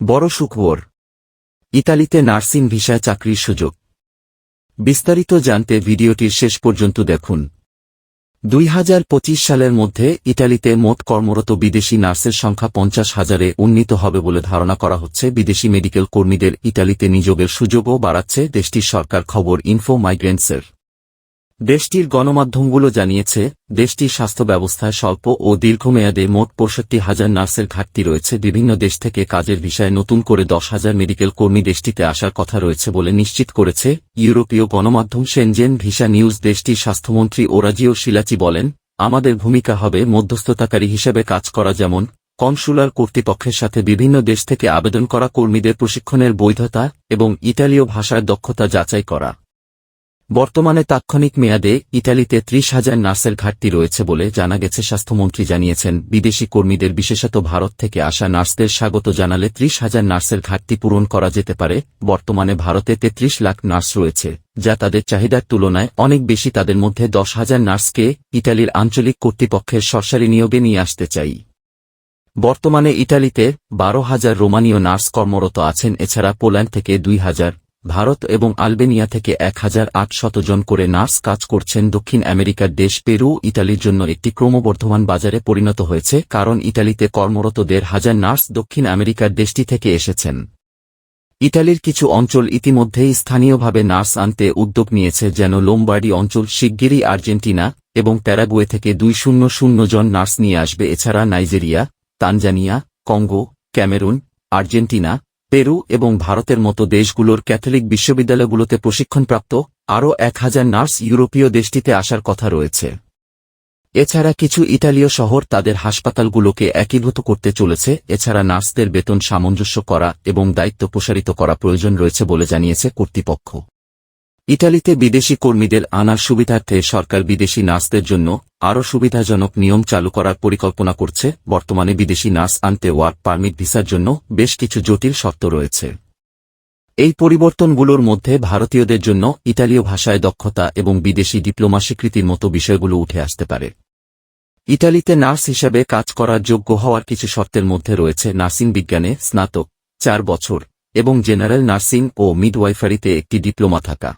বড় সুখবর, ইতালিতে নার্সিং ভিসায় চাকরির সুযোগ। বিস্তারিত জানতে ভিডিওটির শেষ পর্যন্ত দেখুন। 2025 সালের মধ্যে ইতালিতে মোট কর্মরত বিদেশি নার্সের সংখ্যা 50,000-এ উন্নীত হবে বলে ধারণা করা হচ্ছে। বিদেশি মেডিকেল কর্মীদের ইতালিতে নিয়োগের সুযোগও বাড়াচ্ছে দেশটির সরকার। খবর ইনফো মাইগ্রেন্টসের। দেশটির গণমাধ্যমগুলো জানিয়েছে, দেশটির স্বাস্থ্য ব্যবস্থায় স্বল্প ও দীর্ঘমেয়াদে মোট 65,000 নার্সের ঘাটতি রয়েছে। বিভিন্ন দেশ থেকে কাজের ভিসায় নতুন করে 10,000 মেডিকেল কর্মী দেশটিতে আসার কথা রয়েছে বলে নিশ্চিত করেছে ইউরোপীয় গণমাধ্যম শেনজেন ভিসা নিউজ। দেশটির স্বাস্থ্যমন্ত্রী ওরাজিও শিলাচি বলেন, আমাদের ভূমিকা হবে মধ্যস্থতাকারী হিসেবে কাজ করা, যেমন কনসুলার কর্তৃপক্ষের সাথে বিভিন্ন দেশ থেকে আবেদন করা কর্মীদের প্রশিক্ষণের বৈধতা এবং ইতালীয় ভাষার দক্ষতা যাচাই করা। বর্তমানে তাৎক্ষণিক মেয়াদে ইতালিতে 30,000 নার্সের ঘাটতি রয়েছে বলে জানা গেছে। স্বাস্থ্যমন্ত্রী জানিয়েছেন, বিদেশি কর্মীদের বিশেষত ভারত থেকে আসা নার্সদের স্বাগত জানালে 30,000 নার্সের ঘাটতি পূরণ করা যেতে পারে। বর্তমানে ভারতে 33 লাখ নার্স রয়েছে, যা তাদের চাহিদার তুলনায় অনেক বেশি। তাদের মধ্যে 10,000 নার্সকে ইতালির আঞ্চলিক কর্তৃপক্ষের সরকারি নিয়োগে নিয়ে আসতে চাই। বর্তমানে ইতালিতে 12,000 রোমানীয় নার্স কর্মরত আছেন। এছাড়া পোল্যান্ড থেকে 2,000, ভারত এবং আলবেনিয়া থেকে 1,800 জন করে নার্স কাজ করছেন। দক্ষিণ আমেরিকার দেশ পেরু ইতালির জন্য একটি ক্রমবর্ধমান বাজারে পরিণত হয়েছে, কারণ ইতালিতে কর্মরত 1,500 নার্স দক্ষিণ আমেরিকার দেশটি থেকে এসেছেন। ইতালির কিছু অঞ্চল ইতিমধ্যেই স্থানীয়ভাবে নার্স আনতে উদ্যোগ নিয়েছে, যেন লোমবার্ডি অঞ্চল শিগগিরই আর্জেন্টিনা এবং প্যারাগুয়ে থেকে 200 জন নার্স নিয়ে আসবে। এছাড়া Nigeria, Tanzania, Congo, Cameroon, Argentina, Peru এবং ভারতের মতো দেশগুলোর ক্যাথলিক বিশ্ববিদ্যালয়গুলোতে প্রশিক্ষণপ্রাপ্ত আরও 1,000 নার্স ইউরোপীয় দেশটিতে আসার কথা রয়েছে। এছাড়া কিছু ইতালীয় শহর তাদের হাসপাতালগুলোকে একীভূত করতে চলেছে। এছাড়া নার্সদের বেতন সামঞ্জস্য করা এবং দায়িত্ব প্রসারিত করা প্রয়োজন রয়েছে বলে জানিয়েছে কর্তৃপক্ষ। ইতালিতে বিদেশি কর্মীদের আনার সুবিধার্থে সরকার বিদেশি নার্সদের জন্য আরও সুবিধাজনক নিয়ম চালু করার পরিকল্পনা করছে। বর্তমানে বিদেশি নার্স আনতে ওয়ার্ক পারমিট ভিসার জন্য বেশ কিছু জটিল শর্ত রয়েছে। এই পরিবর্তনগুলোর মধ্যে ভারতীয়দের জন্য ইতালীয় ভাষায় দক্ষতা এবং বিদেশি ডিপ্লোমা স্বীকৃতির মতো বিষয়গুলো উঠে আসতে পারে। ইতালিতে নার্স হিসেবে কাজ করার যোগ্য হওয়ার কিছু শর্তের মধ্যে রয়েছে নার্সিং বিজ্ঞানে স্নাতক 4 বছর এবং জেনারেল নার্সিং ও মিডওয়াইফারিতে একটি ডিপ্লোমা থাকা।